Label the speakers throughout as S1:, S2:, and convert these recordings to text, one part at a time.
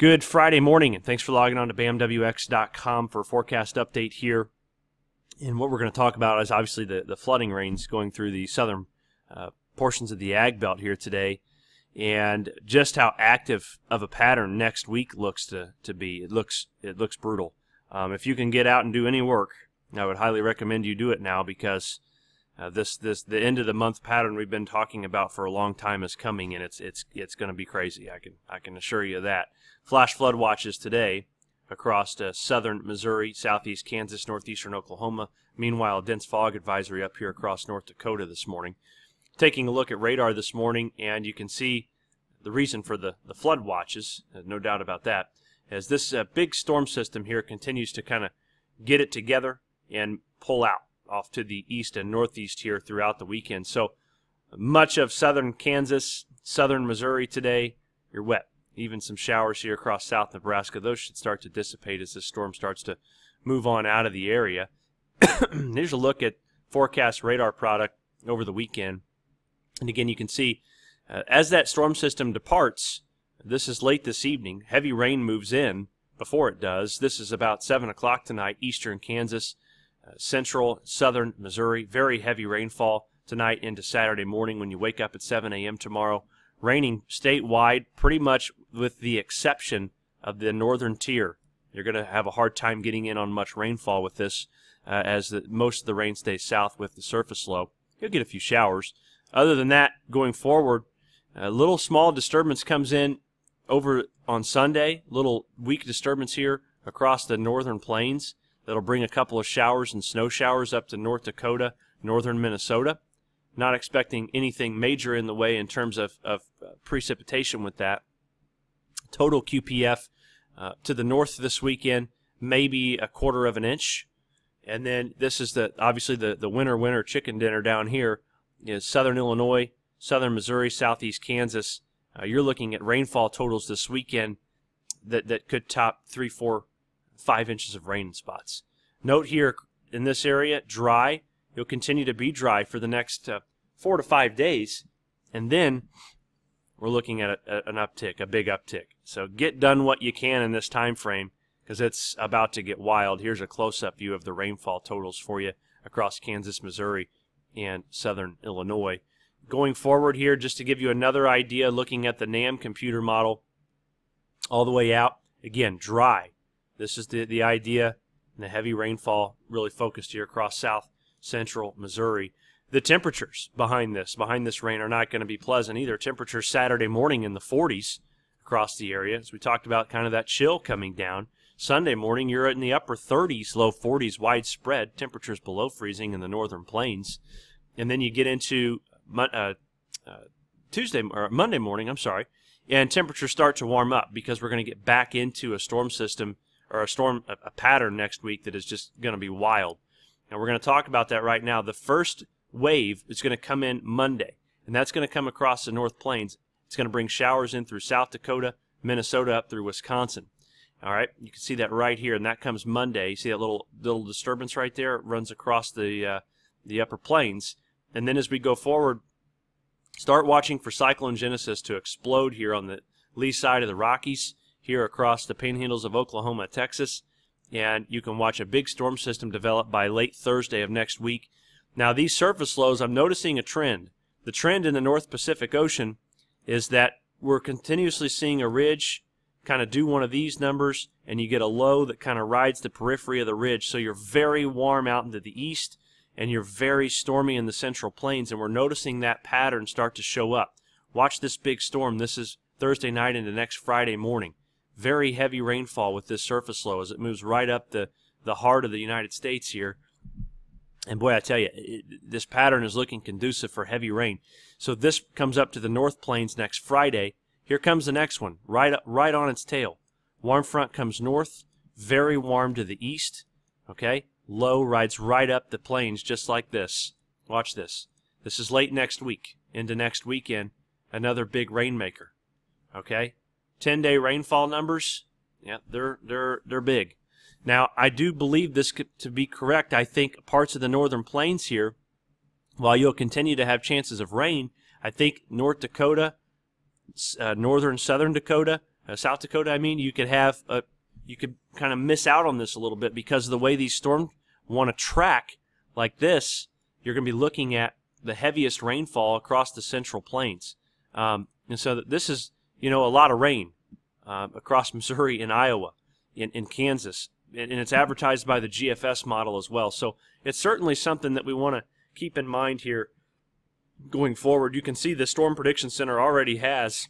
S1: Good Friday morning, and thanks for logging on to BAMWX.com for a forecast update here. And what we're going to talk about is obviously the flooding rains going through the southern portions of the ag belt here today, and just how active of a pattern next week looks to be. It looks brutal. If you can get out and do any work, I would highly recommend you do it now, because the end of the month pattern we've been talking about for a long time is coming, and it's going to be crazy. I can assure you of that. Flash flood watches today across southern Missouri, southeast Kansas, northeastern Oklahoma. Meanwhile, a dense fog advisory up here across North Dakota this morning. Taking a look at radar this morning, and you can see the reason for the flood watches, no doubt about that, as this big storm system here continues to kind of get it together and pull out off to the east and northeast here throughout the weekend. So much of southern Kansas, southern Missouri today, you're wet. Even some showers here across South Nebraska. Those should start to dissipate as this storm starts to move on out of the area. Here's a look at forecast radar product over the weekend. And again, you can see as that storm system departs, this is late this evening, heavy rain moves in before it does. This is about 7 o'clock tonight, eastern Kansas, central, southern Missouri. Very heavy rainfall tonight into Saturday morning when you wake up at 7 a.m. tomorrow. Raining statewide, pretty much with the exception of the northern tier. You're going to have a hard time getting in on much rainfall with this, as most of the rain stays south with the surface low. You'll get a few showers. Other than that, going forward, a little small disturbance comes in over on Sunday. Little weak disturbance here across the northern plains that'll bring a couple of showers and snow showers up to North Dakota, northern Minnesota. Not expecting anything major in the way in terms of precipitation with that. Total QPF to the north this weekend, maybe a quarter of an inch. And then this is obviously the winter chicken dinner down here is southern Illinois, southern Missouri, southeast Kansas. You're looking at rainfall totals this weekend that could top 3, 4, 5 inches of rain in spots. Note here in this area, dry. You'll continue to be dry for the next 4 to 5 days, and then we're looking at an uptick, a big uptick. So get done what you can in this time frame, because it's about to get wild. Here's a close-up view of the rainfall totals for you across Kansas, Missouri, and southern Illinois. Going forward here, just to give you another idea, looking at the NAM computer model all the way out, again, dry. This is the idea, and the heavy rainfall really focused here across south central Missouri. The temperatures behind this rain are not going to be pleasant either. Temperatures Saturday morning in the 40s across the area, as we talked about, kind of that chill coming down. Sunday morning, you're in the upper 30s, low 40s, widespread. Temperatures below freezing in the northern plains. And then you get into Monday morning, and temperatures start to warm up, because we're going to get back into a storm system, or a pattern next week that is just going to be wild. And we're going to talk about that right now. The first wave is going to come in Monday, and that's going to come across the North Plains. It's going to bring showers in through South Dakota, Minnesota, up through Wisconsin. All right, you can see that right here, and that comes Monday. You see that little disturbance right there? It runs across the upper plains. And then as we go forward, start watching for cyclone genesis to explode here on the lee side of the Rockies, here across the panhandles of Oklahoma, Texas. And you can watch a big storm system develop by late Thursday of next week. Now, these surface lows, I'm noticing a trend. The trend in the North Pacific Ocean is that we're continuously seeing a ridge kind of do one of these numbers, and you get a low that kind of rides the periphery of the ridge. So you're very warm out into the east, and you're very stormy in the central plains, and we're noticing that pattern start to show up. Watch this big storm. This is Thursday night into next Friday morning. Very heavy rainfall with this surface low as it moves right up the heart of the United States here. And boy, I tell you, this pattern is looking conducive for heavy rain. So this comes up to the North Plains next Friday. Here comes the next one, right on its tail. Warm front comes north, very warm to the east. Okay, low rides right up the plains just like this. Watch this. This is late next week into next weekend. Another big rainmaker. Okay, 10-day rainfall numbers. Yeah, they're big. Now, I do believe this to be correct. I think parts of the northern plains here, while you'll continue to have chances of rain, I think North Dakota, northern southern Dakota, South Dakota, I mean, you could kind of miss out on this a little bit because of the way these storms want to track like this. You're going to be looking at the heaviest rainfall across the Central Plains. And so this is, a lot of rain across Missouri and Iowa, in Kansas. And it's advertised by the GFS model as well. So it's certainly something that we want to keep in mind here going forward. You can see the Storm Prediction Center already has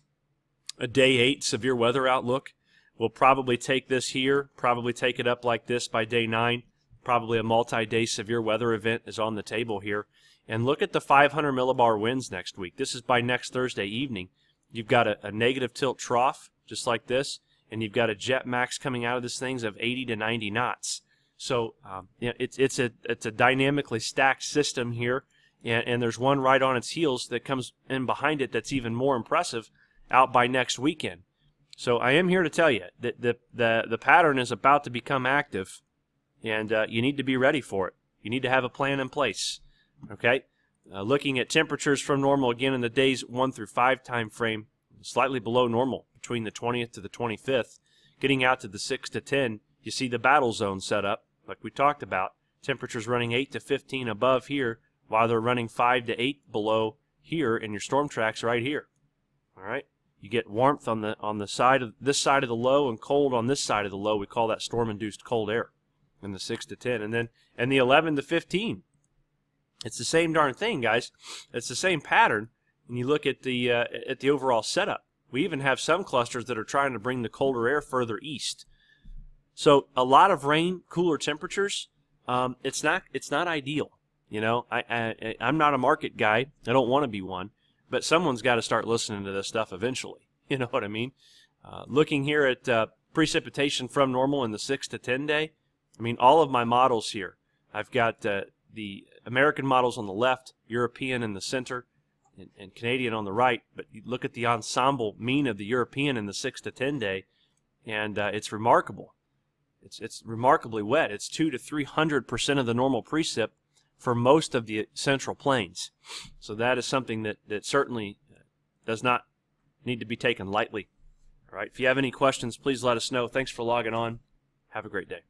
S1: a Day 8 severe weather outlook. We'll probably take this here, probably take it up like this by Day 9. Probably a multi-day severe weather event is on the table here. And look at the 500 millibar winds next week. This is by next Thursday evening. You've got a negative tilt trough, just like this, and you've got a jet max coming out of this thing of 80 to 90 knots. So it's a dynamically stacked system here, and there's one right on its heels that comes in behind it that's even more impressive out by next weekend. So I am here to tell you that the pattern is about to become active, and you need to be ready for it. You need to have a plan in place. Okay, looking at temperatures from normal again in the days 1 through 5 time frame, slightly below normal between the 20th to the 25th. Getting out to the 6 to 10, you see the battle zone set up, like we talked about. Temperatures running 8 to 15 above here, while they're running 5 to 8 below here, and your storm tracks right here. All right, you get warmth on the side of this side of the low and cold on this side of the low. We call that storm-induced cold air in the 6 to 10, and the 11 to 15. It's the same darn thing, guys. It's the same pattern. And you look at the overall setup. We even have some clusters that are trying to bring the colder air further east. So a lot of rain, cooler temperatures. It's not ideal. I'm not a market guy. I don't want to be one. But someone's got to start listening to this stuff eventually. You know what I mean? Looking here at precipitation from normal in the 6 to 10 day. I mean, all of my models here. I've got the American models on the left, European in the center, and Canadian on the right. But you look at the ensemble mean of the European in the 6 to 10 day, and it's remarkable. It's remarkably wet. It's 200 to 300% of the normal precip for most of the Central Plains. So that is something that certainly does not need to be taken lightly. All right. If you have any questions, please let us know. Thanks for logging on. Have a great day.